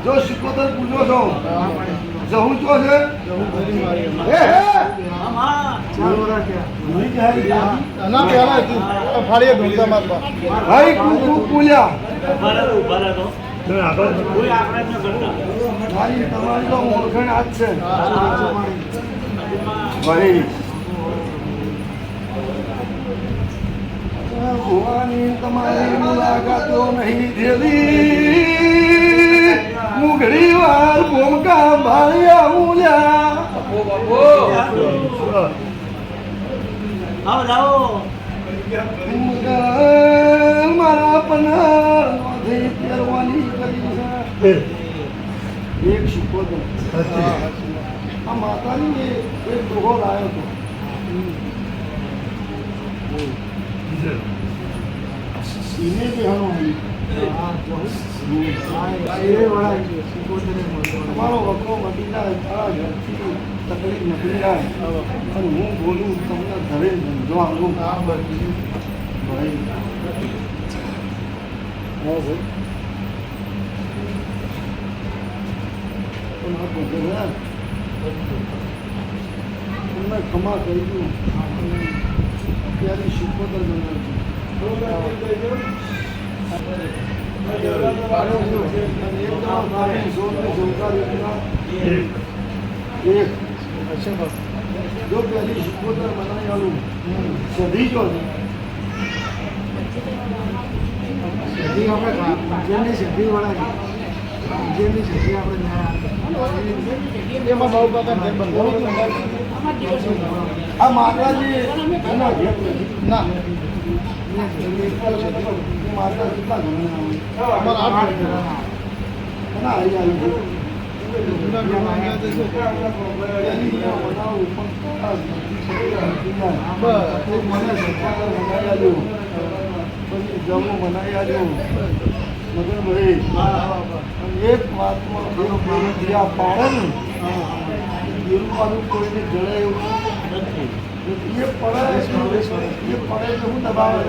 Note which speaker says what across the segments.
Speaker 1: જો શિકોતર પૂછો છો જહું ચો છે ભાઈ પૂલ્યા તમારી તો ઓળખાણ આજ છે ભાઈ ભુવાની તમારી મુલાકાતો નહીં થયેલી હું ઘણી વાર ભૂમકા ભાળ્યા ઉલ્યા મારા પનાર નથી પહેરવાની કરી છે એક શીખવતો આ માતાની એક દોહો લાવ્યો હતો सीने पे हम તમારો વખો મટી જાય તારા ઘરથી તકલીફ નીકળી જાય અને હું બોલું તમને ઘરે ધંધો આવું ભાઈ તમને ખમા કહી દઉં અત્યારે શીખવતર બનાવ્યું જો પહેલી શીખવતર બનાવી આવું સધી જો સધી આપણે જેમની સધી વાળા જેમની સધી આપણે એમાં બહુ આ માતાજી એના ઘેર ના માતા કેટલા ઘણા જમું બનાવી આવ્યું મગર ભાઈ એક વાતમાં પાડે ને દેરું વાળું કોઈને જડે એવું નથી એ પડે તો હું દબાવે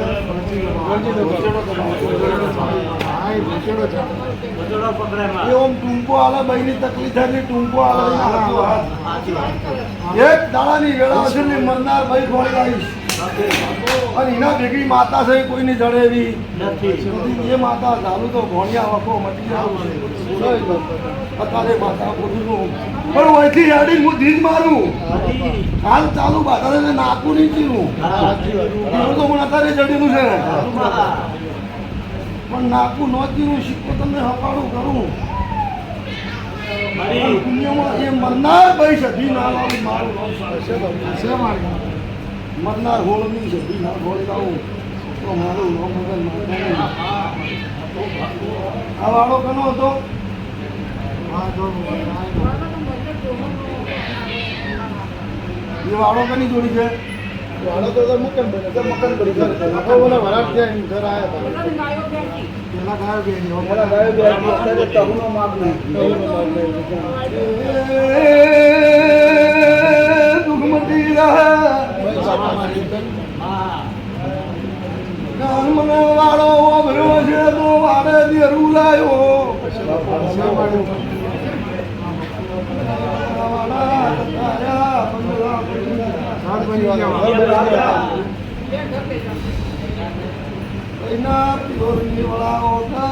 Speaker 1: ઓમ ટૂંકો આલે ભાઈની તકલીફ થાય ટૂંકો આલે એક દાડાની વેળા છે ને મરનાર ભાઈ ખોળી આવીશ અને એના ભેગી માતા છે કોઈની જડે એવી નથી એ માતા ચાલુ તો ભોણિયા વખો મટી જાય અત્યારે માતા પૂછું પણ અહીંથી હેડી હું ધીજ મારું હાલ ચાલુ બાધા નાકું નહીં ચીરું એવું તો હું અત્યારે જડેલું છે પણ નાકું ન ચીરું શીખો તમને હકાડું કરું દુનિયામાં એ મરનાર ભાઈ સધી ના લાવું મારું મરનાર હોળની સધી ના હોળ લાવું તો મારું આ વાળો કનો હતો એ વાળો કની જોડી છે વાળો તો મકન બને તો મકન પડી ગયો બોલા વરાટ ત્યાં ઘર આયા હતા પેલા ગાયો બે અત્યારે તહુનો માગ નહીં દુખમતી રહે મને વાળો વાભર્યો છે તો વાડે દેરું લાયો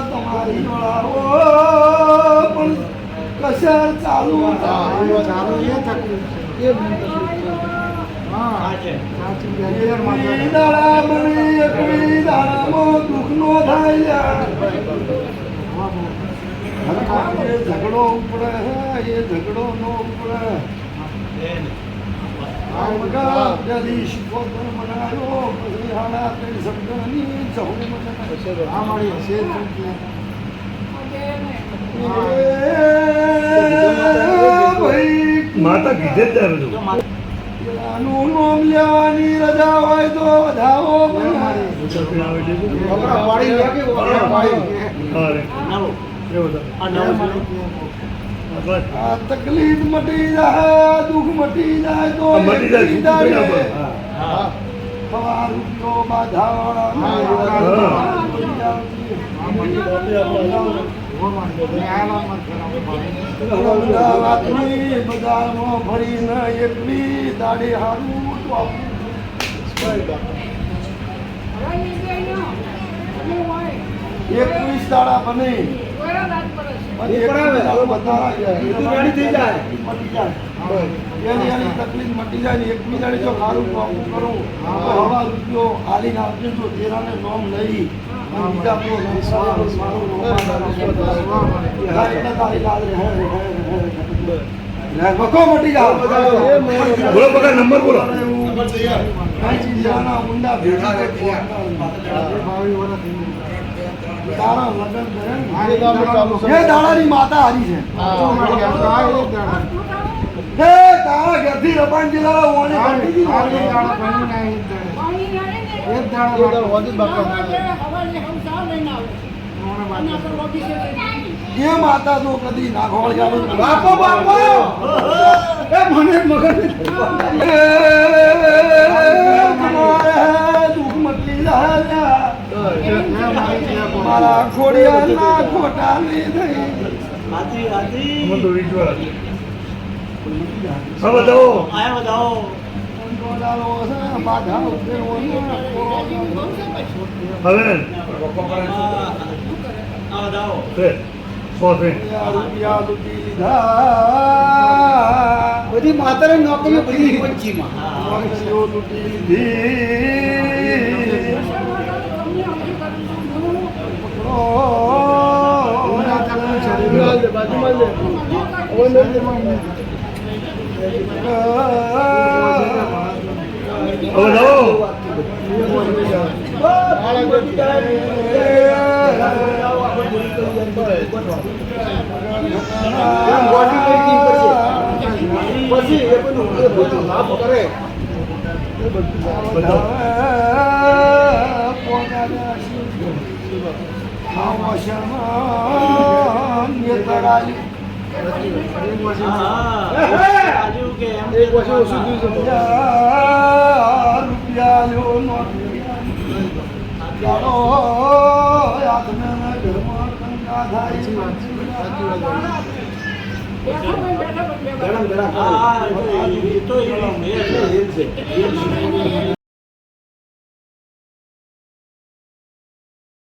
Speaker 1: તમારી વળાવો પણ કસર ચાલુ દુઃખ નો થાય ઝઘડો ઉપડે એ ઝઘડો નો ઉપડે શીખવતર બનાવ્યો પછી હાડા કઈ શબ્દની જવું ભાઈ માતા કીધે ત્યારે આનું નામ લેવાની રજા હોય તો વધાવો તકલીફ મટી જાય દુઃખ મટી જાય તો રૂપિયો બાધાવાળા અમદાવાદની બજારમાં ફરીને એકવી દાડે હારું તો આપું. 21 દાડા બને પછી 21 દાડા બતારા મટી જાય. એની તકલીફ મટી જાય ને 21 દાડે જો સારું કામ કરું તો હવા રૂપિયો હાલીને આવજો તો તેરાને નોમ લઈ બીજા કોઈ મારું વખો મટી જાવ.
Speaker 2: બોલો પકડ નંબર બોલો.
Speaker 1: મુંડા ભેગા તારા લગ્ન કરે એ દાડાની માતા હારી છે. હે તારા ઘરથી રબાન જિલ્લા ઓને એ માતા તો કદી નાખવાળ બાપો બાપો એ મને મગજ દુઃખ મટલી મારા ખોડિયા ના ખોટા લીધે
Speaker 2: બધી માતાની નોકરીઓ બધી
Speaker 1: લૂટી લીધી.